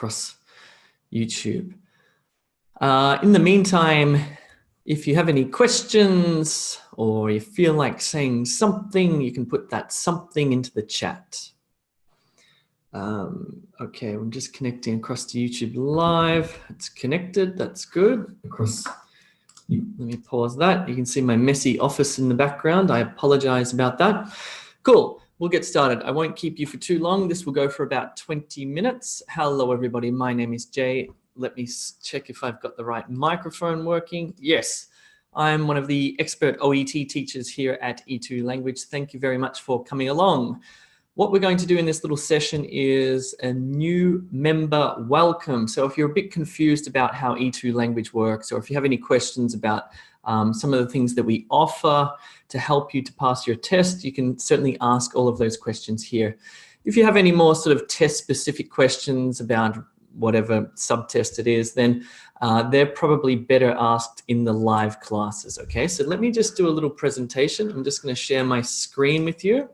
across YouTube. In the meantime, if you have any questions or you feel like saying something, you can put that something into the chat. Okay, I'm just connecting across to YouTube Live. It's connected, that's good. Let me pause that. You can see my messy office in the background. I apologize about that. Cool, we'll get started. I won't keep you for too long. This will go for about 20 minutes. Hello, everybody. My name is Jay. Let me check if I've got the right microphone working. Yes, I'm one of the expert OET teachers here at E2 Language. Thank you very much for coming along. What we're going to do in this little session is a new member welcome. So if you're a bit confused about how E2 Language works, or if you have any questions about some of the things that we offer to help you to pass your test, you can certainly ask all of those questions here. If you have any more sort of test-specific questions about whatever subtest it is, then they're probably better asked in the live classes, okay? So let me just do a little presentation. I'm just going to share my screen with you.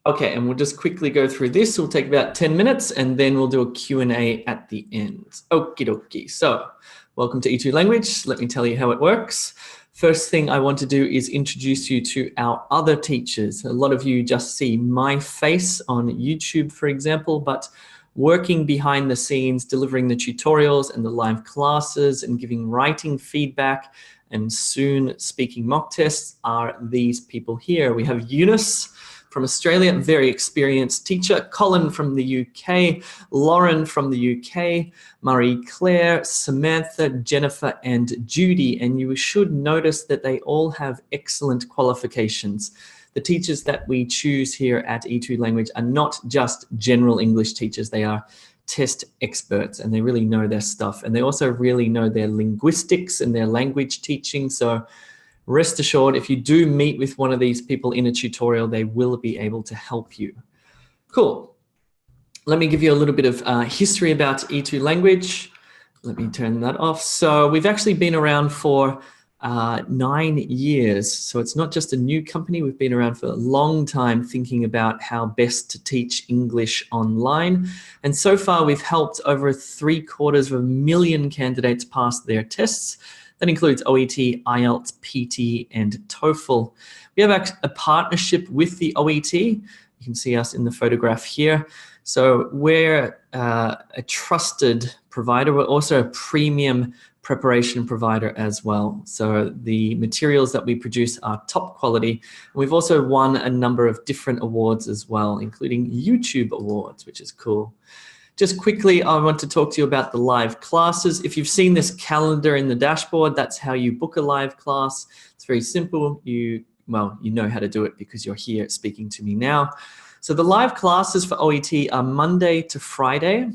Okay, and we'll just quickly go through this. It'll take about 10 minutes, and then we'll do a Q&A at the end. Okie dokie. So, welcome to E2 Language. Let me tell you how it works. First thing I want to do is introduce you to our other teachers. A lot of you just see my face on YouTube, for example, but working behind the scenes, delivering the tutorials and the live classes and giving writing feedback and soon speaking mock tests are these people here. We have Eunice from Australia, very experienced teacher, Colin from the UK, Lauren from the UK, Marie-Claire, Samantha, Jennifer, and Judy. And you should notice that they all have excellent qualifications. The teachers that we choose here at E2 Language are not just general English teachers, they are test experts and they really know their stuff. And they also really know their linguistics and their language teaching. So rest assured, if you do meet with one of these people in a tutorial, they will be able to help you. Cool. Let me give you a little bit of history about E2 Language. Let me turn that off. So we've actually been around for 9 years. So it's not just a new company. We've been around for a long time thinking about how best to teach English online. And so far, we've helped over 750,000 candidates pass their tests. That includes OET, IELTS, PT, and TOEFL. We have a partnership with the OET. You can see us in the photograph here. So we're a trusted provider. We're also a premium preparation provider as well. So the materials that we produce are top quality. We've also won a number of different awards as well, including YouTube awards, which is cool. Just quickly, I want to talk to you about the live classes. If you've seen this calendar in the dashboard, that's how you book a live class. It's very simple. Well, you know how to do it because you're here speaking to me now. So the live classes for OET are Monday to Friday.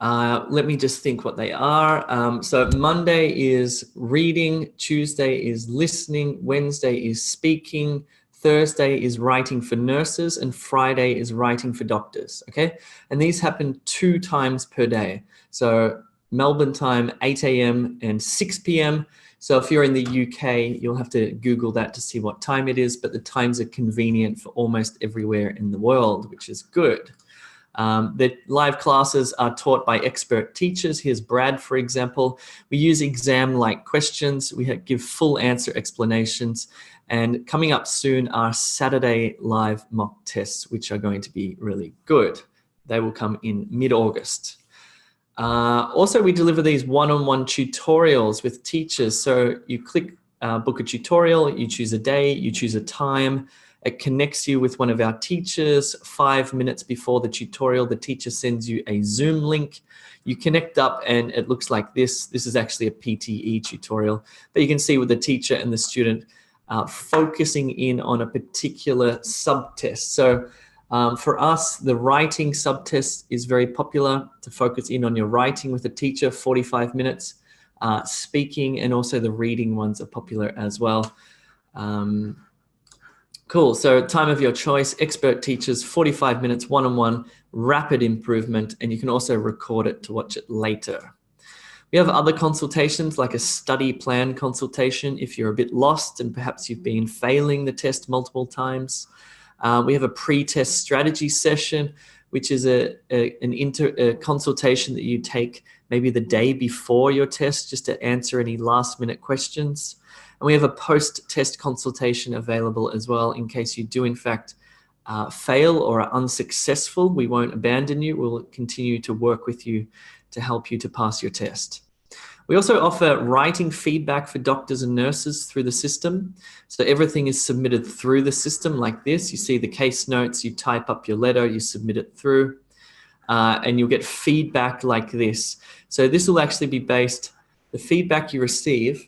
Let me just think what they are. So Monday is reading, Tuesday is listening, Wednesday is speaking, Thursday is writing for nurses, and Friday is writing for doctors, okay? And these happen 2 times per day. So Melbourne time, 8 a.m. and 6 p.m. So if you're in the UK, you'll have to Google that to see what time it is, but the times are convenient for almost everywhere in the world, which is good. The live classes are taught by expert teachers. Here's Brad, for example. We use exam-like questions. We give full answer explanations. And coming up soon are Saturday live mock tests, which are going to be really good. They will come in mid-August. Also, we deliver these one-on-one tutorials with teachers. So you click book a tutorial, you choose a day, you choose a time. It connects you with one of our teachers. 5 minutes before the tutorial, the teacher sends you a Zoom link. You connect up and it looks like this. This is actually a PTE tutorial, but you can see with the teacher and the student focusing in on a particular subtest. So for us, the writing subtest is very popular to focus in on your writing with a teacher, 45 minutes. Speaking and also the reading ones are popular as well. Cool, so time of your choice, expert teachers, 45 minutes, one-on-one, rapid improvement, and you can also record it to watch it later. We have other consultations like a study plan consultation if you're a bit lost and perhaps you've been failing the test multiple times. We have a pre-test strategy session which is a consultation that you take maybe the day before your test just to answer any last-minute questions. And we have a post-test consultation available as well in case you do, in fact, fail or are unsuccessful. We won't abandon you. We'll continue to work with you to help you to pass your test. We also offer writing feedback for doctors and nurses through the system. So everything is submitted through the system like this. You see the case notes, you type up your letter, you submit it through, and you'll get feedback like this. So this will actually be based, the feedback you receive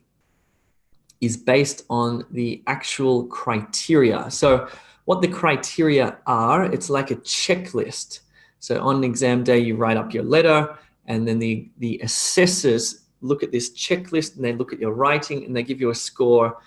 is based on the actual criteria. So what the criteria are, it's like a checklist. So on exam day, you write up your letter, and then the assessors look at this checklist and they look at your writing and they give you a score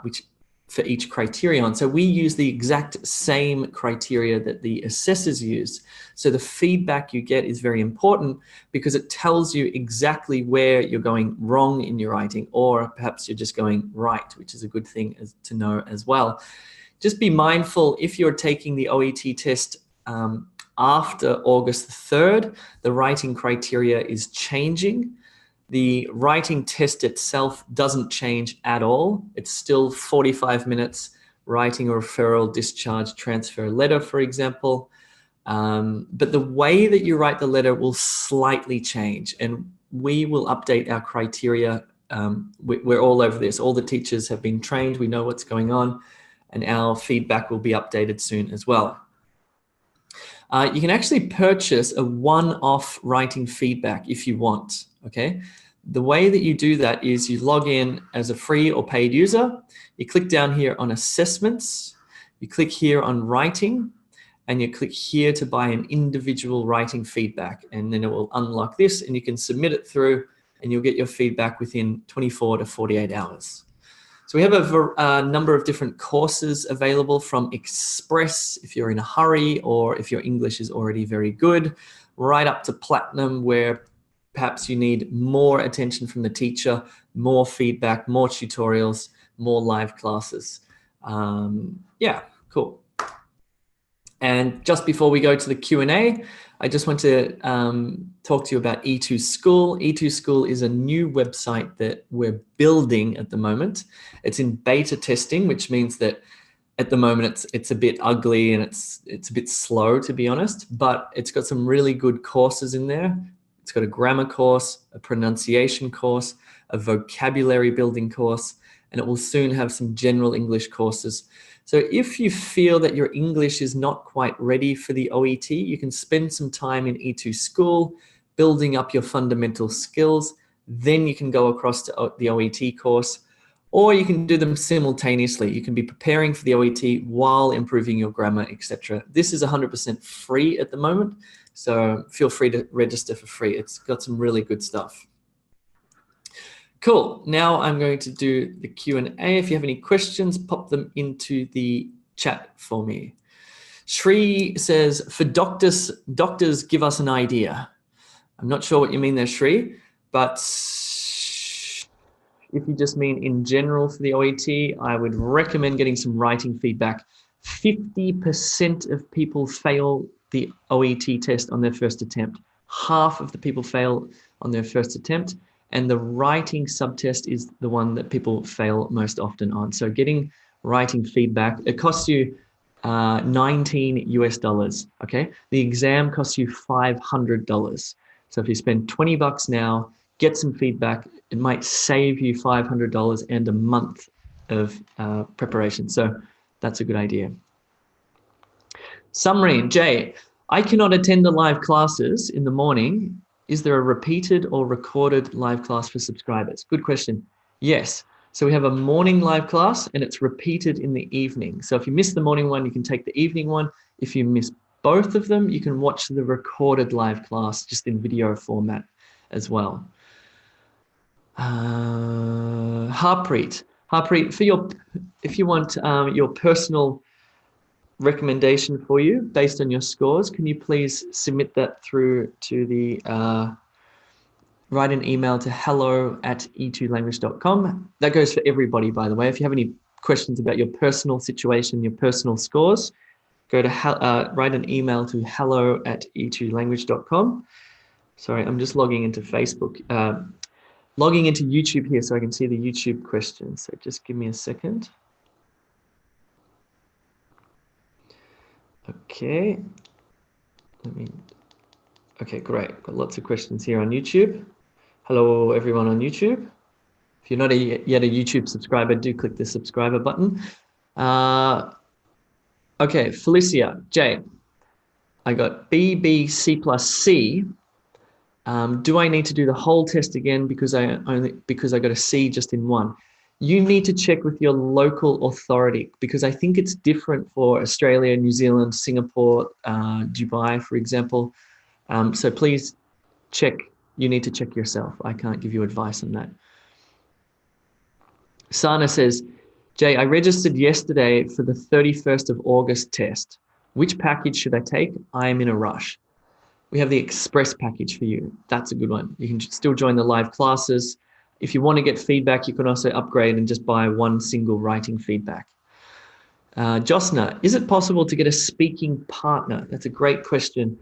which for each criterion. So we use the exact same criteria that the assessors use. So the feedback you get is very important because it tells you exactly where you're going wrong in your writing, or perhaps you're just going right, which is a good thing to know as well. Just be mindful if you're taking the OET test after August 3rd, the writing criteria is changing. The writing test itself doesn't change at all. It's still 45 minutes writing a referral, discharge, transfer letter, for example. But the way that you write the letter will slightly change, and we will update our criteria. We're all over this. All the teachers have been trained. We know what's going on, and our feedback will be updated soon as well. You can actually purchase a one-off writing feedback if you want, okay? The way that you do that is you log in as a free or paid user, you click down here on assessments, you click here on writing, and you click here to buy an individual writing feedback, and then it will unlock this and you can submit it through and you'll get your feedback within 24 to 48 hours. So we have a number of different courses available, from Express if you're in a hurry or if your English is already very good, right up to Platinum, where perhaps you need more attention from the teacher, more feedback, more tutorials, more live classes. Yeah, cool. And just before we go to the Q&A, I just want to talk to you about E2 School. E2 School is a new website that we're building at the moment. It's in beta testing, which means that at the moment it's a bit ugly and it's a bit slow, to be honest, but it's got some really good courses in there. It's got a grammar course, a pronunciation course, a vocabulary building course, and it will soon have some general English courses. So if you feel that your English is not quite ready for the OET, you can spend some time in E2 School building up your fundamental skills. Then you can go across to the OET course, or you can do them simultaneously. You can be preparing for the OET while improving your grammar, etc. This is 100% free at the moment, so feel free to register for free. It's got some really good stuff. Cool. Now I'm going to do the Q&A. If you have any questions, pop them into the chat for me. Shri says, for doctors give us an idea. I'm not sure what you mean there, Shri, but if you just mean in general for the OET, I would recommend getting some writing feedback. 50% of people fail the OET test on their first attempt. Half of the people fail on their first attempt. And the writing subtest is the one that people fail most often on. So getting writing feedback, it costs you $19 US, okay? The exam costs you $500. So if you spend 20 bucks now, get some feedback, it might save you $500 and a month of preparation. So that's a good idea. Summary, Jay, I cannot attend the live classes in the morning. Is there a repeated or recorded live class for subscribers? Good question. Yes. So we have a morning live class and it's repeated in the evening. So if you miss the morning one, you can take the evening one. If you miss both of them, you can watch the recorded live class just in video format as well. Harpreet, if you want your personal recommendation for you based on your scores, can you please submit that through to the write an email to hello@e2language.com. That goes for everybody, by the way. If you have any questions about your personal situation, your personal scores, go to write an email to hello@e2language.com. Sorry, I'm just logging into Facebook, logging into YouTube here so I can see the YouTube questions. So just give me a second. Okay. Okay, great. Got lots of questions here on YouTube. Hello, everyone on YouTube. If you're not yet a YouTube subscriber, do click the subscriber button. Okay, Felicia, Jay, I got B, B, C plus C. Do I need to do the whole test again because I got a C just in one? You need to check with your local authority because I think it's different for Australia, New Zealand, Singapore, Dubai, for example. So please check. You need to check yourself. I can't give you advice on that. Sana says, Jay, I registered yesterday for the 31st of August test. Which package should I take? I am in a rush. We have the express package for you. That's a good one. You can still join the live classes. If you want to get feedback, you can also upgrade and just buy one single writing feedback. Josna, is it possible to get a speaking partner? That's a great question.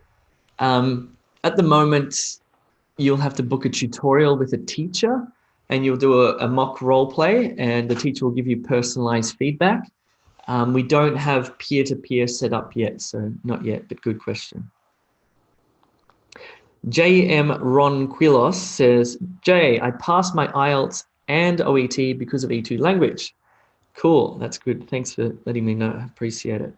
At the moment, you'll have to book a tutorial with a teacher and you'll do a mock role play and the teacher will give you personalized feedback. We don't have peer-to-peer set up yet, so not yet, but good question. J.M. Ronquilos says, Jay, I passed my IELTS and OET because of E2 language. Cool, that's good. Thanks for letting me know. I appreciate it.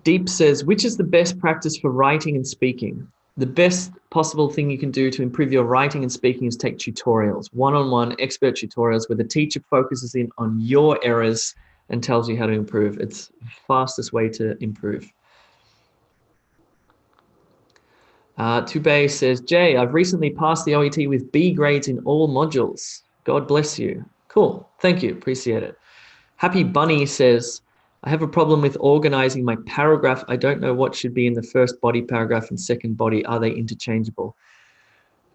Deep says, which is the best practice for writing and speaking? The best possible thing you can do to improve your writing and speaking is take tutorials, one-on-one expert tutorials where the teacher focuses in on your errors and tells you how to improve. It's the fastest way to improve. Tubey says, Jay, I've recently passed the OET with B grades in all modules. God bless you. Cool. Thank you. Appreciate it. Happy Bunny says, I have a problem with organizing my paragraph. I don't know what should be in the first body paragraph and second body. Are they interchangeable?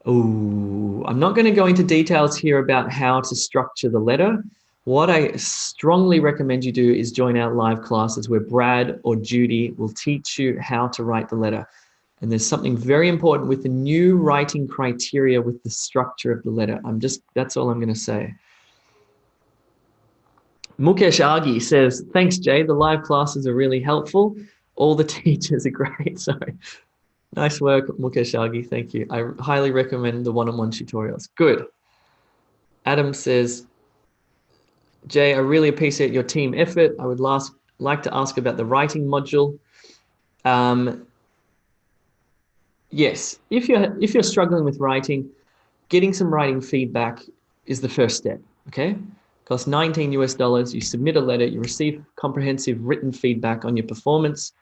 Oh, I'm not going to go into details here about how to structure the letter. What I strongly recommend you do is join our live classes where Brad or Judy will teach you how to write the letter. And there's something very important with the new writing criteria with the structure of the letter. That's all I'm going to say. Mukesh Agi says, thanks, Jay. The live classes are really helpful. All the teachers are great. Sorry. Nice work, Mukesh Agi. Thank you. I highly recommend the one-on-one tutorials. Good. Adam says, Jay, I really appreciate your team effort. I would like to ask about the writing module. Yes, if you're struggling with writing, getting some writing feedback is the first step, okay? Costs $19 US. You submit a letter, you receive comprehensive written feedback on your performance.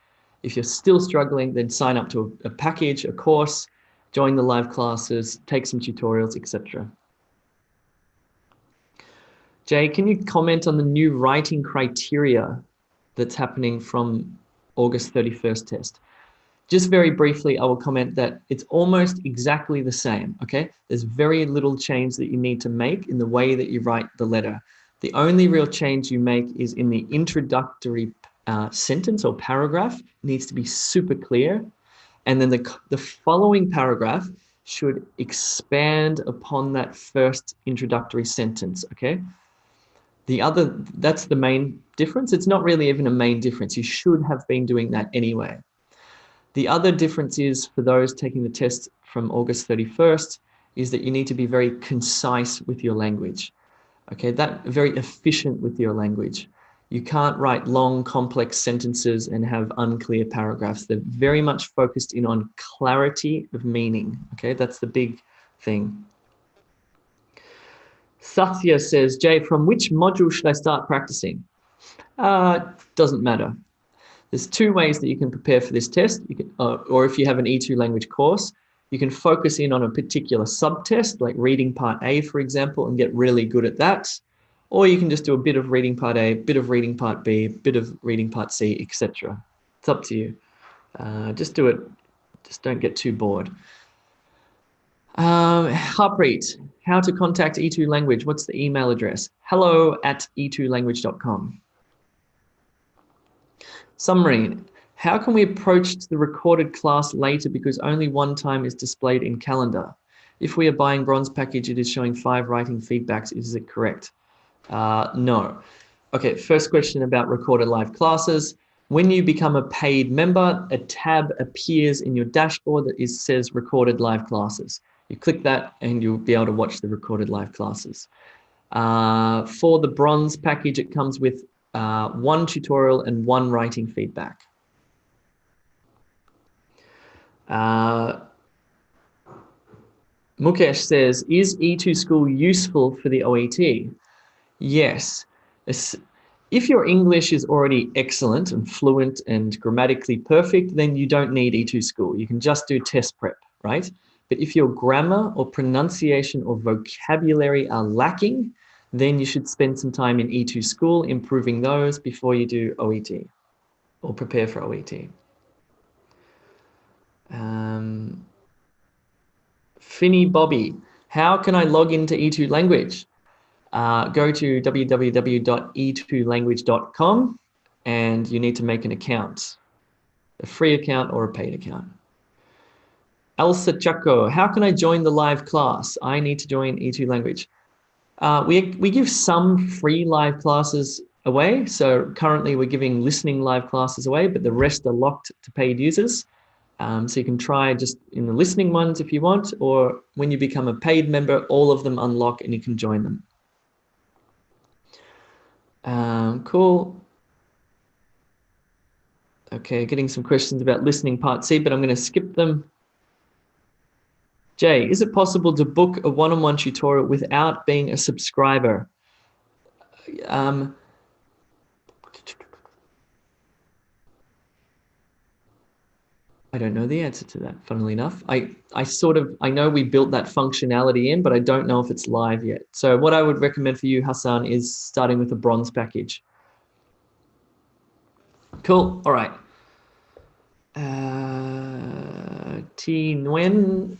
If you're still struggling, then sign up to a package, a course, join the live classes, take some tutorials, etc. Jay, can you comment on the new writing criteria that's happening from August 31st test? Just very briefly, I will comment that it's almost exactly the same, okay? There's very little change that you need to make in the way that you write the letter. The only real change you make is in the introductory sentence or paragraph. It needs to be super clear. And then the following paragraph should expand upon that first introductory sentence, okay? That's the main difference. It's not really even a main difference. You should have been doing that anyway. The other difference is for those taking the test from August 31st is that you need to be very concise with your language. Okay, very efficient with your language. You can't write long, complex sentences and have unclear paragraphs. They're very much focused in on clarity of meaning. Okay, that's the big thing. Satya says, Jay, from which module should I start practicing? Doesn't matter. There's two ways that you can prepare for this test. You can, or if you have an E2 language course, you can focus in on a particular subtest, like reading part A, for example, and get really good at that. Or you can just do a bit of reading part A, bit of reading part B, bit of reading part C, etc. It's up to you. Just do it. Just don't get too bored. Harpreet, how to contact E2 Language. What's the email address? hello@e2language.com. Submarine. How can we approach the recorded class later because only one time is displayed in calendar? If we are buying bronze package, it is showing 5 writing feedbacks. Is it correct? No. Okay, first question about recorded live classes. When you become a paid member, a tab appears in your dashboard that says recorded live classes. You click that and you'll be able to watch the recorded live classes. For the bronze package, it comes with 1 tutorial and 1 writing feedback. Mukesh says, is E2 School useful for the OET? Yes. If your English is already excellent and fluent and grammatically perfect, then you don't need E2 School. You can just do test prep, right? But if your grammar or pronunciation or vocabulary are lacking, then you should spend some time in E2 School improving those before you do OET or prepare for OET. Finny Bobby, how can I log into E2 Language? Go to www.e2language.com and you need to make an account, a free account or a paid account. Elsa Chaco, how can I join the live class? I need to join E2 Language. We give some free live classes away. So currently we're giving listening live classes away, but the rest are locked to paid users. So you can try just in the listening ones if you want, or when you become a paid member, all of them unlock and you can join them. Cool. Okay, getting some questions about listening part C, but I'm going to skip them. Jay, is it possible to book a one-on-one tutorial without being a subscriber? I don't know the answer to that, funnily enough. I know we built that functionality in, but I don't know if it's live yet. So what I would recommend for you, Hassan, is starting with a bronze package. Cool, all right. T Nguyen,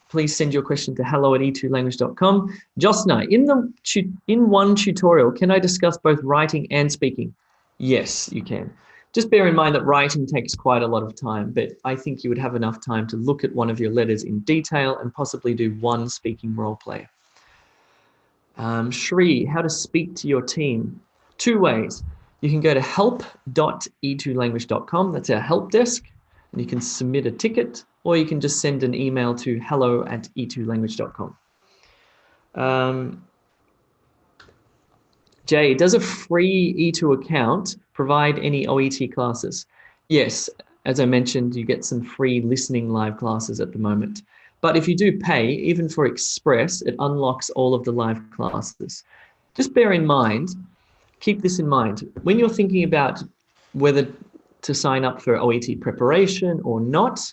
please send your question to hello@e2language.com. Josna, in one tutorial, can I discuss both writing and speaking? Yes, you can. Just bear in mind that writing takes quite a lot of time, but I think you would have enough time to look at one of your letters in detail and possibly do one speaking role play. Shri, how to speak to your team? 2 ways. You can go to help.e2language.com. That's our help desk. And you can submit a ticket, or you can just send an email to hello@e2language.com. Jay, does a free E2 account provide any OET classes? Yes, as I mentioned, you get some free listening live classes at the moment. But if you do pay, even for Express, it unlocks all of the live classes. Just bear in mind, keep this in mind, when you're thinking about whether to sign up for OET preparation or not,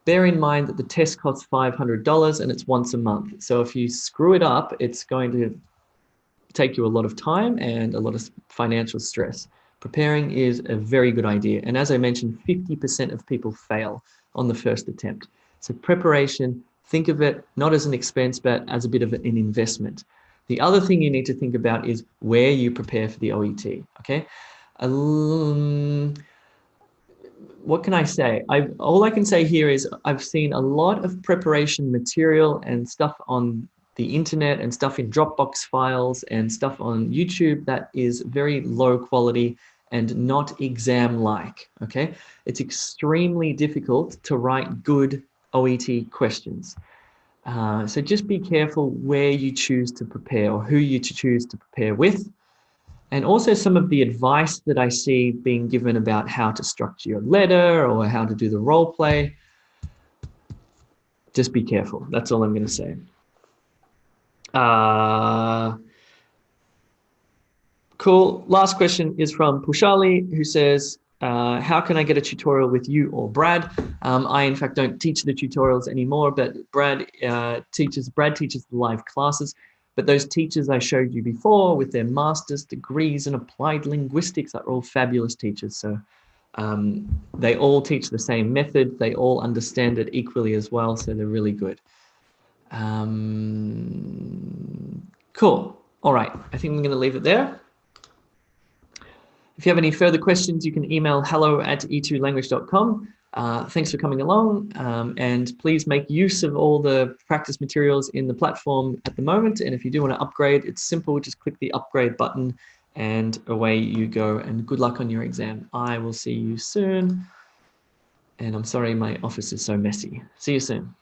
bear in mind that the test costs $500 and it's once a month. So if you screw it up, it's going to take you a lot of time and a lot of financial stress. Preparing is a very good idea. And as I mentioned, 50% of people fail on the first attempt. So preparation, think of it not as an expense, but as a bit of an investment. The other thing you need to think about is where you prepare for the OET, okay? What can I say? All I can say here is I've seen a lot of preparation material and stuff on the internet and stuff in Dropbox files and stuff on YouTube that is very low quality and not exam-like, okay? It's extremely difficult to write good OET questions. So just be careful where you choose to prepare or who you choose to prepare with. And also some of the advice that I see being given about how to structure your letter or how to do the role play. Just be careful. That's all I'm going to say. Cool. Last question is from Pushali, who says, how can I get a tutorial with you or Brad? I, in fact, don't teach the tutorials anymore, but Brad teaches the live classes. But those teachers I showed you before with their master's degrees in applied linguistics are all fabulous teachers. So they all teach the same method. They all understand it equally as well. So they're really good. Cool. All right. I think I'm going to leave it there. If you have any further questions, you can email hello@e2language.com. Thanks for coming along, and please make use of all the practice materials in the platform at the moment. And if you do want to upgrade, it's simple. Just click the upgrade button and away you go. And good luck on your exam. I will see you soon. And I'm sorry my office is so messy. See you soon.